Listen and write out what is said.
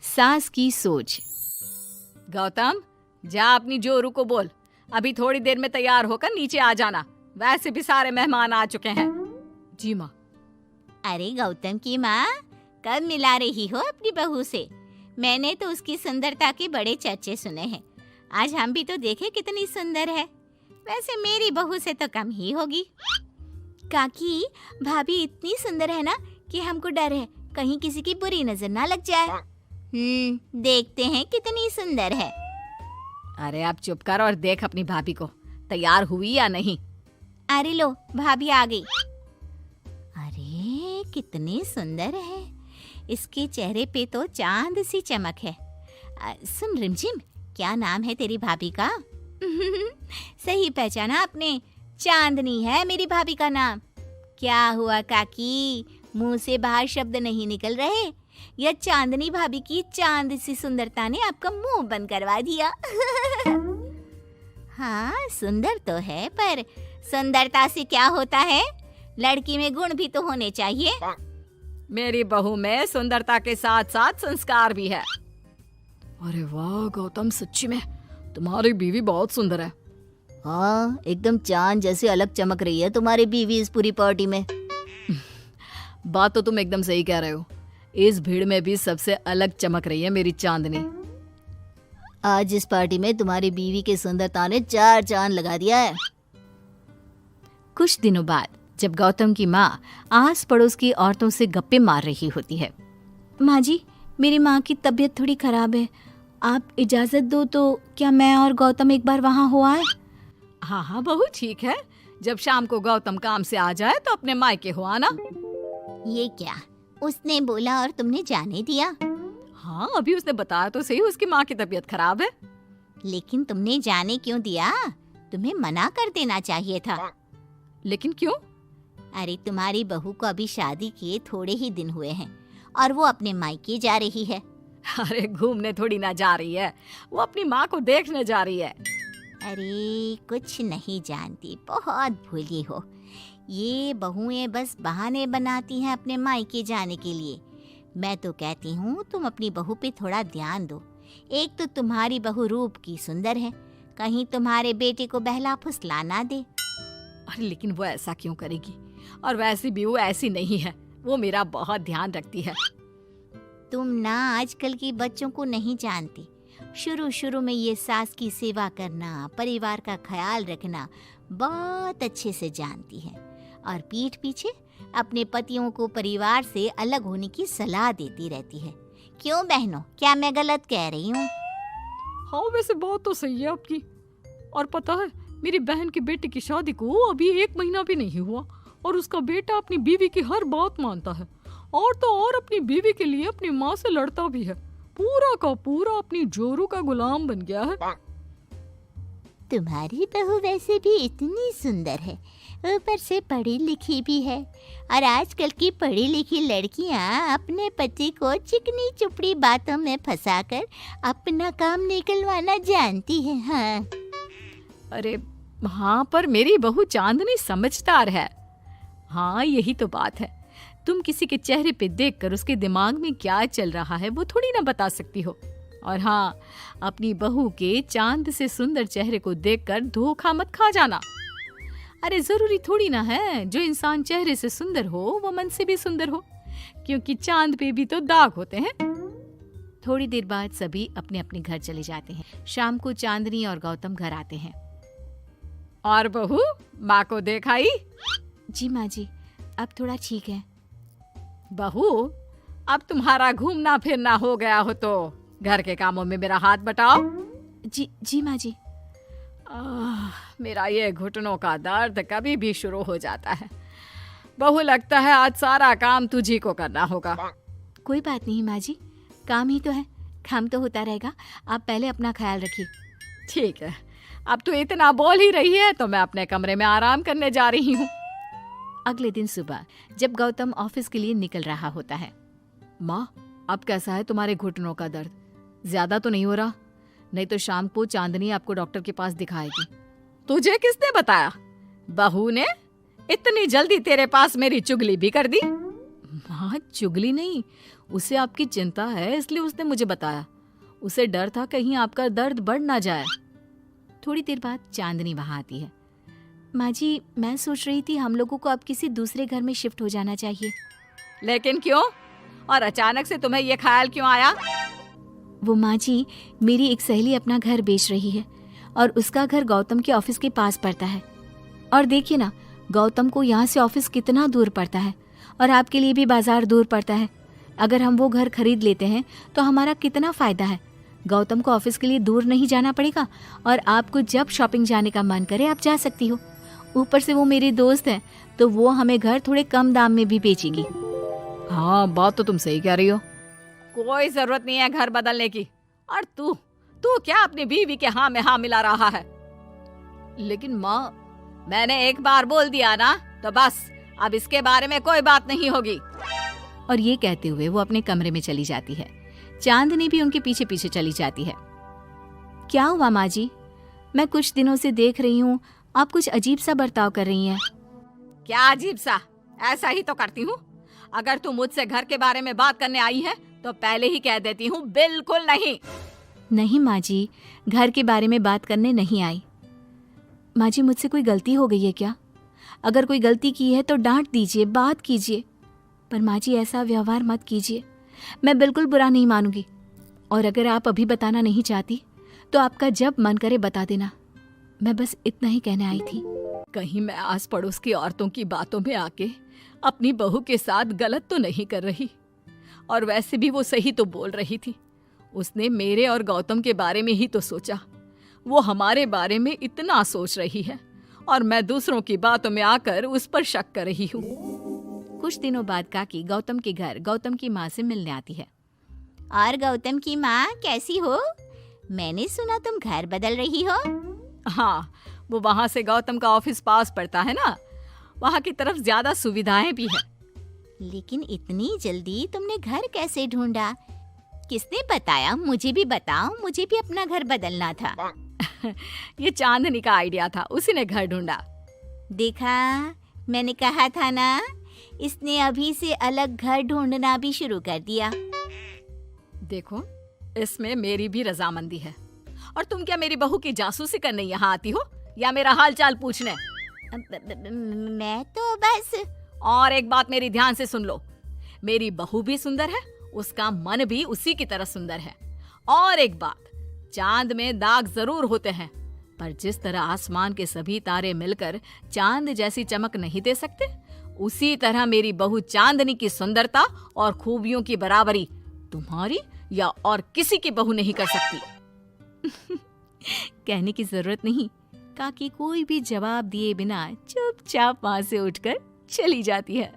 सास की सोच। गौतम, जा अपनी जोरू को बोल, अभी थोड़ी देर में तैयार होकर नीचे आ जाना। वैसे भी सारे मेहमान आ चुके हैं। जी माँ। अरे गौतम की माँ, कब मिला रही हो अपनी बहू से? मैंने तो उसकी सुंदरता के बड़े चर्चे सुने हैं। आज हम भी तो देखे कितनी सुंदर है। वैसे मेरी बहू से तो कम ही होगी। काकी, भाभी इतनी सुंदर है ना कि हमको डर है कहीं किसी की बुरी नजर ना लग जाए। देखते हैं कितनी सुंदर है। अरे अब चुप कर और देख अपनी भाभी को, तैयार हुई या नहीं। अरे लो, भाभी आ गई। अरे कितनी सुंदर है, इसके चेहरे पे तो चांद सी चमक है। सुन रिमझिम, क्या नाम है तेरी भाभी का? सही पहचाना आपने, चांदनी है मेरी भाभी का नाम। क्या हुआ काकी, मुंह से बाहर शब्द नहीं निकल रहे? या चांदनी भाभी की चांद सी सुंदरता ने आपका मुंह बंद करवा दिया? हाँ, सुंदर तो है, पर सुंदरता से क्या होता है? लड़की में गुण भी तो होने चाहिए। मेरी बहू में सुंदरता के साथ साथ संस्कार भी है। अरे वाह गौतम, सच्ची में तुम्हारी बीवी बहुत सुंदर है। हाँ, एकदम चांद जैसे अलग चमक रही है तुम्हारी बीवी इस पूरी पार्टी में। बात तो तुम एकदम सही कह रहे हो। इस भीड़ में भी सबसे अलग चमक रही है मेरी चांदनी। आज इस पार्टी में तुम्हारी बीवी की सुंदरता ने 4 चांद लगा दिया है। कुछ दिनों बाद जब गौतम की माँ आस पड़ोस की औरतों से गप्पे मार रही होती है। माँ जी, मेरी माँ की तबीयत थोड़ी खराब है, आप इजाजत दो तो क्या मैं और गौतम एक बार वहाँ हो आए? हाँ हाँ बहू, ठीक है। जब शाम को गौतम काम से आ जाए तो अपने मायके हो आना। ये क्या, उसने बोला और तुमने जाने दिया? हाँ, अभी उसने बताया तो सही, उसकी माँ की तबीयत खराब है। लेकिन तुमने जाने क्यों दिया? तुम्हें मना कर देना चाहिए था। लेकिन क्यों? अरे तुम्हारी बहू को अभी शादी किए थोड़े ही दिन हुए हैं और वो अपने मायके जा रही है। अरे घूमने थोड़ी ना जा रही है, वो अपनी माँ को देखने जा रही है। अरे कुछ नहीं जानती, बहुत भोली हो। ये बहुएं बस बहाने बनाती हैं अपने मायके जाने के लिए। मैं तो कहती हूँ तुम अपनी बहू पे थोड़ा ध्यान दो। एक तो तुम्हारी बहू रूप की सुंदर है, कहीं तुम्हारे बेटे को बहला फुसला ना दे। अरे लेकिन वो ऐसा क्यों करेगी? और वैसे भी वो ऐसी नहीं है, वो मेरा बहुत ध्यान रखती है। तुम ना आजकल के बच्चों को नहीं जानती। शुरू शुरू में ये सास की सेवा करना, परिवार का ख्याल रखना बहुत अच्छे से जानती है और पीठ पीछे अपने पतियों को परिवार से अलग होने की सलाह देती रहती है। क्यों बहनों, क्या मैं गलत कह रही हूँ? हाँ वैसे बात तो सही है आपकी। और पता है, मेरी बहन की बेटी की शादी को अभी 1 महीना भी नहीं हुआ और उसका बेटा अपनी बीवी की हर बात मानता है। और तो और अपनी बीवी के लिए अपनी माँ से लड़ता भी है। पूरा का पूरा अपनी जोरू का गुलाम बन गया है। तुम्हारी बहू वैसे भी इतनी सुंदर है, ऊपर से पढ़ी लिखी भी है। और आजकल की पढ़ी लिखी लड़कियां अपने पति को चिकनी चुपड़ी बातों में फंसाकर अपना काम निकलवाना जानती है। हाँ। अरे हाँ, पर मेरी बहू चांदनी समझदार है। हाँ यही तो बात है। तुम किसी के चेहरे पे देखकर उसके दिमाग में क्या चल रहा है वो थोड़ी ना बता सकती हो। और हाँ, अपनी बहू के चांद से सुंदर चेहरे को देखकर धोखा मत खा जाना। अरे जरूरी थोड़ी ना है जो इंसान चेहरे से सुंदर हो वो मन से भी सुंदर हो, क्योंकि चांद पे भी तो दाग होते हैं। थोड़ी देर बाद सभी अपने अपने घर चले जाते हैं। शाम को चांदनी और गौतम घर आते हैं। और बहू, माँ को देखाई? जी माँ जी, अब थोड़ा ठीक है। बहू, अब तुम्हारा घूमना फिरना हो गया हो तो घर के कामों में मेरा हाथ बटाओ। जी माँ जी। मेरा ये घुटनों का दर्द कभी भी शुरू हो जाता है। बहू, लगता है आज सारा काम तुझी को करना होगा। कोई बात नहीं माँ जी, काम ही तो है, काम तो होता रहेगा। आप पहले अपना ख्याल रखिए। ठीक है, अब तू इतना बोल ही रही है तो मैं अपने कमरे में आराम करने जा रही हूँ। अगले दिन सुबह जब गौतम ऑफिस के लिए निकल रहा होता है। माँ, अब कैसा है तुम्हारे घुटनों का दर्द? ज्यादा तो नहीं हो रहा? नहीं तो शाम को चांदनी आपको डॉक्टर के पास दिखाएगी। तुझे किसने बताया? बहू ने इतनी जल्दी तेरे पास मेरी चुगली भी कर दी? हाँ, चुगली नहीं, उसे आपकी चिंता है इसलिए उसने मुझे बताया। उसे डर था कहीं आपका दर्द बढ़ ना जाए। थोड़ी देर बाद चांदनी वहाँ आती है। माँ जी, मैं सोच रही थी हम लोगों को अब किसी दूसरे घर में शिफ्ट हो जाना चाहिए। लेकिन क्यों? और अचानक से तुम्हें ये ख्याल क्यों आया? वो माँ जी, मेरी एक सहेली अपना घर बेच रही है और उसका घर गौतम के ऑफिस के पास पड़ता है। और देखिए ना, गौतम को यहाँ से ऑफिस कितना दूर पड़ता है और आपके लिए भी बाजार दूर पड़ता है। अगर हम वो घर खरीद लेते हैं तो हमारा कितना फायदा है। गौतम को ऑफिस के लिए दूर नहीं जाना पड़ेगा और आपको जब शॉपिंग जाने का मन करे आप जा सकती हो। ऊपर से वो मेरी दोस्त है तो वो हमें घर थोड़े कम दाम में भी बेचेगी। हाँ, बात तो तुम सही कह रही हो। कोई जरूरत नहीं है घर बदलने की। और तू क्या अपनी बीवी के हाँ में हाँ मिला रहा है? लेकिन माँ, मैंने एक बार बोल दिया ना तो बस, अब इसके बारे में कोई बात नहीं होगी। और ये कहते हुए वो अपने कमरे में चली जाती है। चांदनी भी उनके पीछे पीछे चली जाती है। क्या हुआ माँ जी? मैं कुछ दिनों से देख रही हूँ आप कुछ अजीब सा बर्ताव कर रही हैं। क्या अजीब सा? ऐसा ही तो करती हूँ। अगर तू मुझसे घर के बारे में बात करने आई है तो पहले ही कह देती हूँ, बिल्कुल नहीं। नहीं माँ जी, घर के बारे में बात करने नहीं आई। माँ जी, मुझसे कोई गलती हो गई है क्या? अगर कोई गलती की है तो डांट दीजिए, बात कीजिए, पर माँ जी ऐसा व्यवहार मत कीजिए। मैं बिल्कुल बुरा नहीं मानूंगी। और अगर आप अभी बताना नहीं चाहती तो आपका जब मन करे बता देना। मैं बस इतना ही कहने आई थी। कहीं मैं आस पड़ोस की औरतों की बातों में आके अपनी बहू के साथ गलत तो नहीं कर रही? और वैसे भी वो सही तो बोल रही थी। उसने मेरे और गौतम के बारे में ही तो सोचा। वो हमारे बारे में इतना सोच रही है और मैं दूसरों की बातों में आकर उस पर शक कर रही हूँ। कुछ दिनों बाद काकी गौतम के घर गौतम की माँ से मिलने आती है। और गौतम की माँ, कैसी हो? मैंने सुना तुम घर बदल रही हो। हाँ, वो वहाँ से गौतम का ऑफिस पास पड़ता है ना, वहाँ की तरफ ज्यादा सुविधाएं भी है। लेकिन इतनी जल्दी तुमने घर कैसे ढूंढा? किसने बताया? मुझे भी बताओ, मुझे भी अपना घर बदलना था। ये चांदनी का आइडिया था, उसी ने घर ढूंढा। देखा, मैंने कहा था ना, इसने अभी से अलग घर ढूंढना भी शुरू कर दिया। देखो, इसमें मेरी भी रजामंदी है। और तुम क्या मेरी बहू की जासूसी करने यहाँ आती हो या मेरा हाल चाल पूछने? मैं तो बस। और एक बात मेरी ध्यान से सुन लो, मेरी बहू भी सुंदर है, उसका मन भी उसी की तरह सुंदर है। और एक बात, चांद में दाग जरूर होते हैं, पर जिस तरह आसमान के सभी तारे मिलकर चांद जैसी चमक नहीं दे सकते, उसी तरह मेरी बहू चांदनी की सुंदरता और खूबियों की बराबरी तुम्हारी या और किसी की बहू नहीं कर सकती। कहने की जरूरत नहीं। काकी कोई भी जवाब दिए बिना चुपचाप वहां से उठकर चली जाती है।